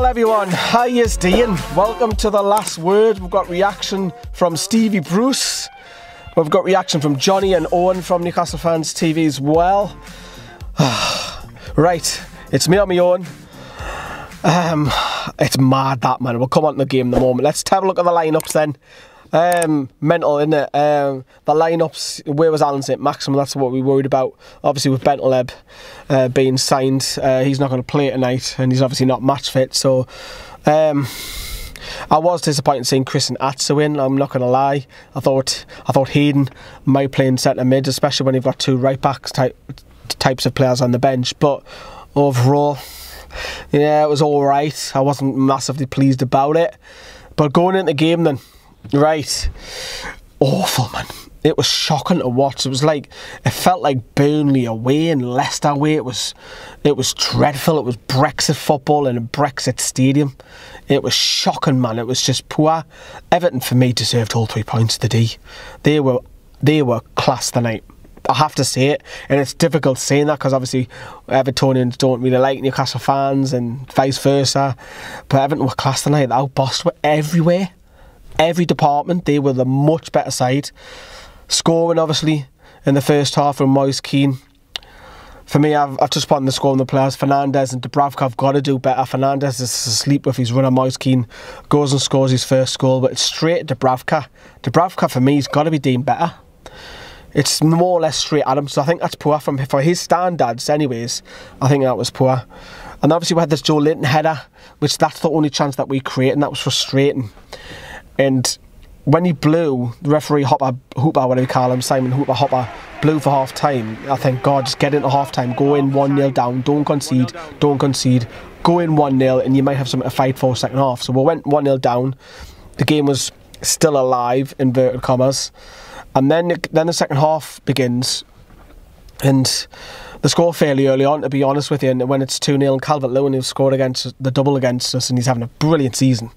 Well everyone, how you doing? Welcome to The Last Word. We've got reaction from Stevie Bruce. We've got reaction from Jonny and Owen from Newcastle Fans TV as well. Right, it's me on my own. It's mad that, man. We'll come on to the game in a moment. Let's have a look at the lineups then. Mental, isn't it? The lineups, where was saint-maximin? That's what we worried about. Obviously with Bentaleb being signed, he's not going to play tonight, and he's obviously not match fit. So I was disappointed seeing Chris and Atsu in. I'm not going to lie. I thought Hayden might play in centre mid, especially when you've got two right backs types of players on the bench. But overall, yeah, it was all right. I wasn't massively pleased about it. But going into the game then. Right, awful, man. It was shocking to watch. It felt like Burnley away and Leicester away. It was dreadful. It was Brexit football in a Brexit stadium. It was shocking, man. It was just poor. Everton, for me, deserved all 3 points today. They were class tonight. I have to say it, and it's difficult saying that because obviously Evertonians don't really like Newcastle fans and vice versa. But Everton were class tonight. The outbossed were everywhere. Every department, they were the much better side. Scoring, obviously, in the first half from Moise Keane. For me, I've just put on the scoring the players. Fernandez and Dubravka have got to do better. Fernandez is asleep with his runner. Moise Keane goes and scores his first goal, but it's straight to Dubravka. Dubravka, for me, has got to be deemed better. It's more or less straight at him, so I think that's poor for his standards anyways. I think that was poor. And obviously we had this Joe Linton header, which that's the only chance that we created, and that was frustrating. And when he blew, the referee Hooper, whatever you call him, Simon Hooper, blew for half time. I think, God, just get into half time, go in 1-0 down, don't concede, go in 1-0, and you might have something to fight for second half. So we went 1-0 down. The game was still alive, inverted commas. And then the second half begins, and they score fairly early on, to be honest with you. And when it's 2-0, and Calvert-Lewin, who scored the double against us, and he's having a brilliant season.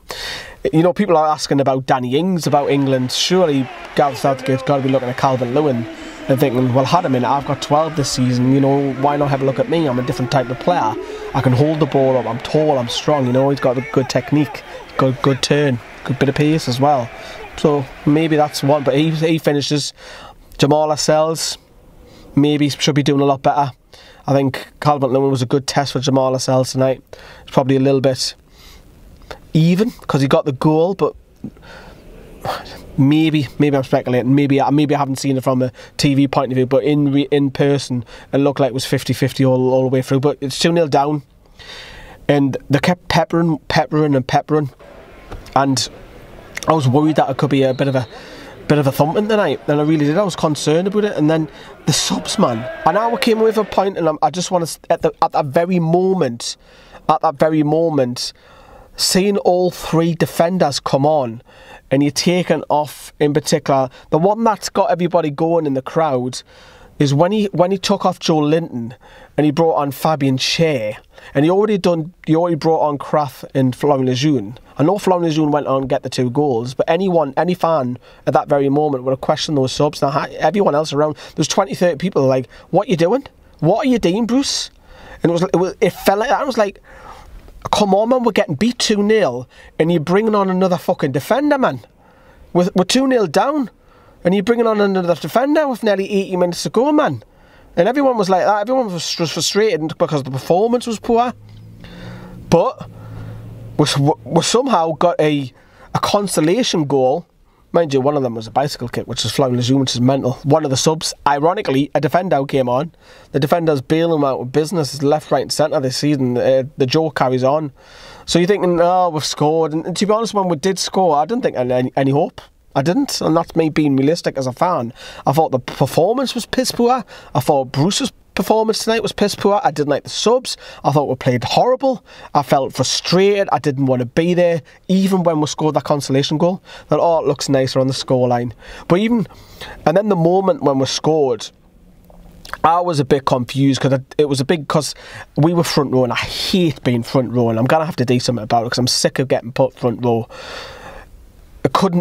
You know, people are asking about Danny Ings, about England. Surely Gareth Southgate's got to be looking at Calvert-Lewin and thinking, well, hold a minute, I've got 12 this season, you know, why not have a look at me? I'm a different type of player. I can hold the ball up, I'm tall, I'm strong, you know, he's got a good technique, good turn, good bit of pace as well. So maybe that's one, but he finishes. Jamal Lascelles maybe should be doing a lot better. I think Calvert-Lewin was a good test for Jamal Lascelles tonight. It's probably a little bit even because he got the goal, but maybe I'm speculating. Maybe I haven't seen it from a TV point of view, but in person it looked like it was 50-50 all the way through. But it's 2-0 down, and they kept peppering, and I was worried that it could be a bit of a thumping tonight, and I really did. I was concerned about it. And then the subs, man. And now we came with a point, and I just want to at that very moment, seeing all 3 defenders come on, and you're taking off, in particular, the one that's got everybody going in the crowd is when he took off Joe Linton and he brought on Fabian Schär, and he already brought on Kraft and Florian Lejeune. I know Florian Lejeune went on to get the 2 goals, but any fan at that very moment would have questioned those subs. Now everyone else around, there's 20-30 people like, what are you doing? What are you doing, Bruce? And it felt like that. I was like, come on, man, we're getting beat 2-0 and you're bringing on another fucking defender, man. We're 2-0 down and you're bringing on another defender with nearly 80 minutes to go, man. And everyone was like that. Everyone was frustrated because the performance was poor. But we somehow got a consolation goal. Mind you, one of them was a bicycle kick, which was Florian Lejeune, which is mental. One of the subs, ironically, a defender came on. The defender's bailing him out of business left, right and centre this season. The joke carries on. So you're thinking, oh, we've scored. And to be honest, when we did score, I didn't think any hope. I didn't, and that's me being realistic as a fan. I thought the performance was piss poor. I thought Bruce's performance tonight was piss poor. I didn't like the subs. I thought we played horrible. I felt frustrated. I didn't want to be there, even when we scored that consolation goal. That, oh, it looks nicer on the scoreline. But and then the moment when we scored, I was a bit confused because we were front row, and I hate being front row, and I'm gonna have to do something about it because I'm sick of getting put front row.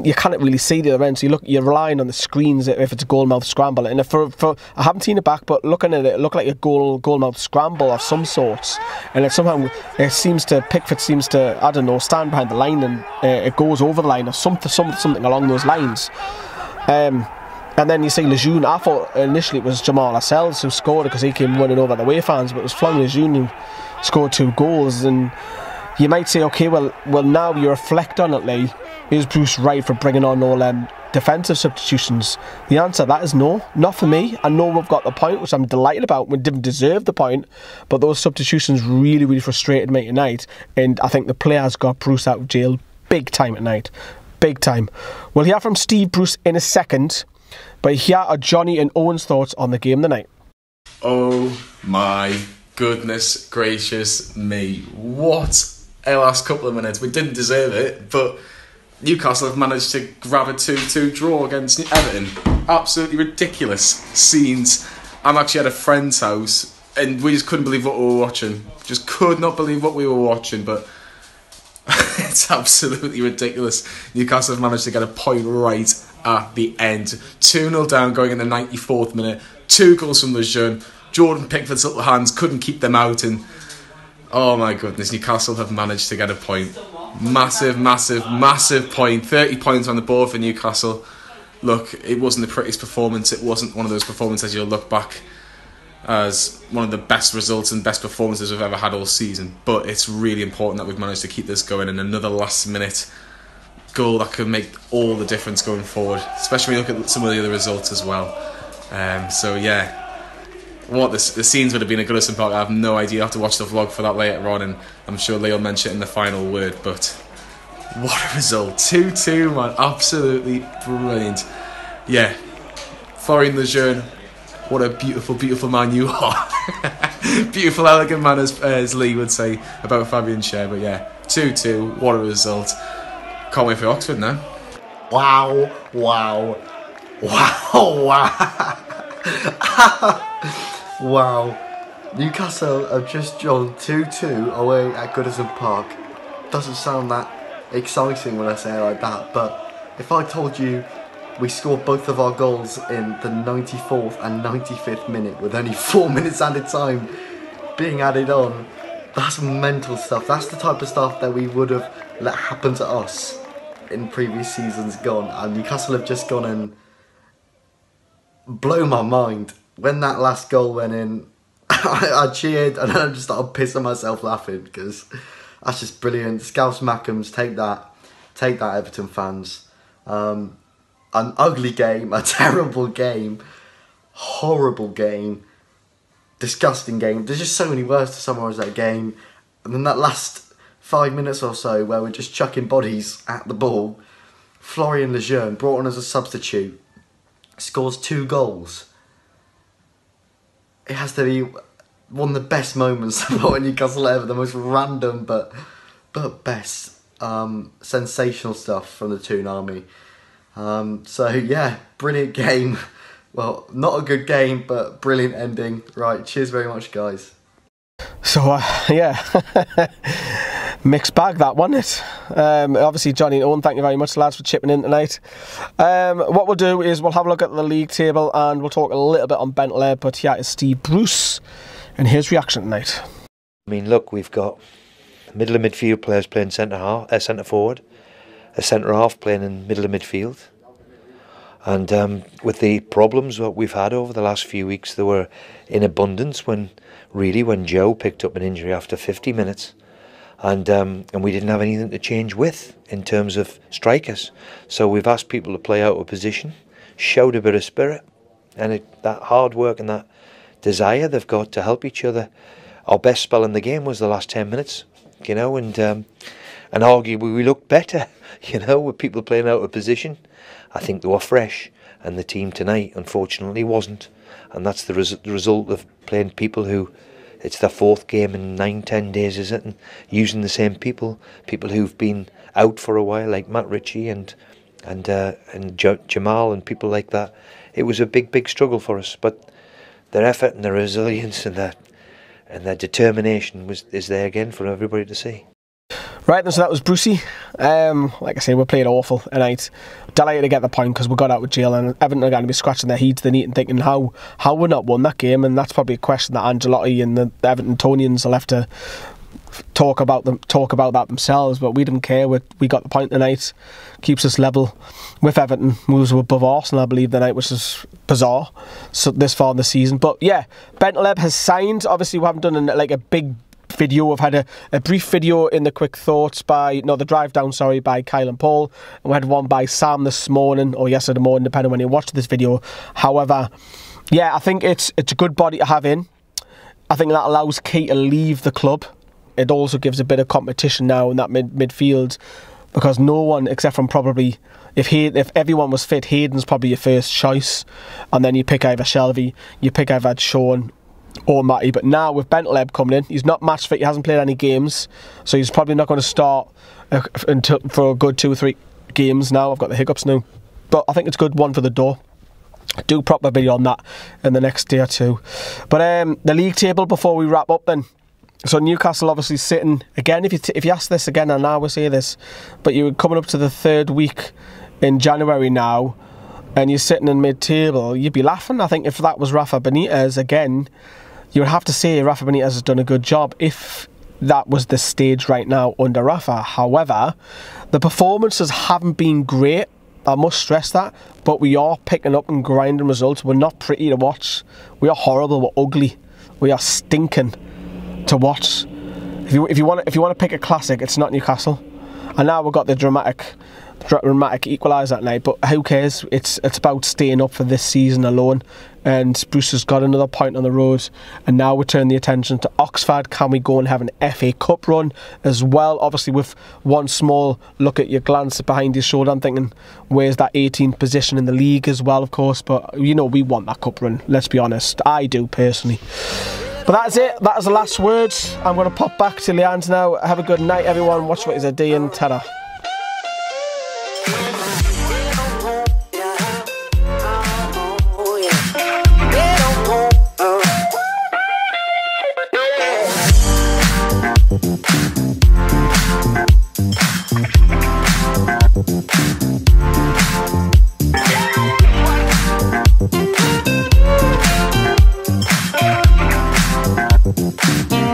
you can't really see the other end, so you're relying on the screens if it's a goal-mouth scramble. And I haven't seen it back, but looking at it looked like a goal-mouth scramble of some sorts. And Pickford seems to, I don't know, stand behind the line, and it goes over the line or something along those lines. And then you see Lejeune. I thought initially it was Jamal Lascelles who scored it because he came running over the away fans, but it was Florian Lejeune who scored 2 goals. And you might say, okay, well now you reflect on it, Lee. Is Bruce right for bringing on all defensive substitutions? The answer to that is no, not for me. I know we've got the point, which I'm delighted about. We didn't deserve the point, but those substitutions really, really frustrated me tonight. And I think the players got Bruce out of jail big time tonight. Big time. We'll hear from Steve Bruce in a second, but here are Jonny and Owen's thoughts on the game tonight. Oh my goodness gracious me. What a last couple of minutes. We didn't deserve it, but Newcastle have managed to grab a 2-2 draw against Everton. Absolutely ridiculous scenes. I'm actually at a friend's house and we just couldn't believe what we were watching. Just could not believe what we were watching, but it's absolutely ridiculous. Newcastle have managed to get a point right at the end. 2-0 down going in the 94th minute. 2 goals from Lejeune. Jordan Pickford's little hands couldn't keep them out, and oh my goodness, Newcastle have managed to get a point. Massive, massive, massive point. 30 points on the board for Newcastle. Look, it wasn't the prettiest performance. It wasn't one of those performances you'll look back as one of the best results and best performances we've ever had all season. But it's really important that we've managed to keep this going, and another last minute goal that could make all the difference going forward, especially when you look at some of the other results as well. So yeah, the scenes would have been at Goodison Park, I have no idea. I have to watch the vlog for that later on, and I'm sure Leo will mention it in the final word. But what a result. 2-2, man. Absolutely brilliant. Yeah, Florian Lejeune, what a beautiful, beautiful man you are. Beautiful, elegant man, as Lee would say about Fabian Schär. But yeah, 2-2, what a result. Can't wait for Oxford now. Wow, wow, wow, wow. Wow. Newcastle have just drawn 2-2 away at Goodison Park. Doesn't sound that exciting when I say it like that, but if I told you we scored both of our goals in the 94th and 95th minute with only 4 minutes added time being added on, that's mental stuff. That's the type of stuff that we would have let happen to us in previous seasons gone, and Newcastle have just gone and blown my mind. When that last goal went in, I cheered and I just started pissing myself laughing because that's just brilliant. Scouse Mackems, take that Everton fans. An ugly game, a terrible game, horrible game, disgusting game. There's just so many words to summarise that game. And then that last 5 minutes or so where we're just chucking bodies at the ball. Florian Lejeune, brought on as a substitute, scores 2 goals. It has to be one of the best moments for Newcastle ever. The most random but best sensational stuff from the Toon Army. So yeah, brilliant game. Well, not a good game, but brilliant ending. Right, cheers very much, guys. So yeah, mixed bag that one. Obviously, Jonny and Owen, thank you very much, lads, for chipping in tonight. What we'll do is we'll have a look at the league table and we'll talk a little bit on Bentley. But here is Steve Bruce and his reaction tonight. I mean, look, we've got middle of midfield players playing centre forward, a centre half playing in middle of midfield. And with the problems that we've had over the last few weeks, they were in abundance when Joe picked up an injury after 50 minutes. And we didn't have anything to change with in terms of strikers. So we've asked people to play out of position, showed a bit of spirit, and that hard work and that desire they've got to help each other. Our best spell in the game was the last 10 minutes, you know, and arguably we looked better, you know, with people playing out of position. I think they were fresh, and the team tonight, unfortunately, wasn't. And that's the result of playing people who, it's their 4th game in 9-10 days, is it? And using the same people who've been out for a while, like Matt Ritchie and Jamal and people like that. It was a big struggle for us, but their effort and their resilience and their determination is there again for everybody to see. Right then, so that was Brucey. Like I say, we played awful tonight. Delighted to get the point because we got out with jail, and Everton are going to be scratching their heads and thinking how we not won that game, and that's probably a question that Ancelotti and the Evertonians will have to talk about that themselves. But we didn't care. We got the point tonight. Keeps us level with Everton. Moves above Arsenal, I believe, tonight, which is bizarre. So this far in the season, but yeah, Bentaleb has signed. Obviously, we haven't done a big video. We've had a brief video in the quick thoughts the drive down, by Kyle and Paul, and we had one by Sam this morning or yesterday morning, depending when you watched this video. However, yeah, I think it's a good body to have in. I think that allows Key to leave the club. It also gives a bit of competition now in that midfield, because no one except from probably if everyone was fit, Hayden's probably your first choice, and then you pick either Shelby, you pick either Sean or Matty. But now with Bentaleb coming in, he's not match fit, he hasn't played any games, so he's probably not going to start for a good 2 or 3 games now. I've got the hiccups now, but I think it's good one for the door. Do proper video on that in the next day or two. But the league table before we wrap up then. So Newcastle obviously sitting again. If you ask this again, and I will say this, but you're coming up to the 3rd week in January now, and you're sitting in mid-table, you'd be laughing. I think if that was Rafa Benitez again, you would have to say Rafa Benitez has done a good job if that was the stage right now under Rafa. However, the performances haven't been great, I must stress that, but we are picking up and grinding results. We're not pretty to watch. We are horrible, we're ugly, we are stinking to watch. If you want to pick a classic, it's not Newcastle. And now we've got the dramatic equaliser that night, but who cares? It's about staying up for this season alone. And Bruce has got another point on the road, and now we turn the attention to Oxford. Can we go and have an FA Cup run as well? Obviously, with one small look at your glance behind your shoulder, I'm thinking, where's that 18th position in the league as well, of course. But we want that cup run, let's be honest. I do personally. But that's it. That is the last words. I'm going to pop back to Leanne's now. Have a good night, everyone. Watch what is a day in ta-da. We'll be right back.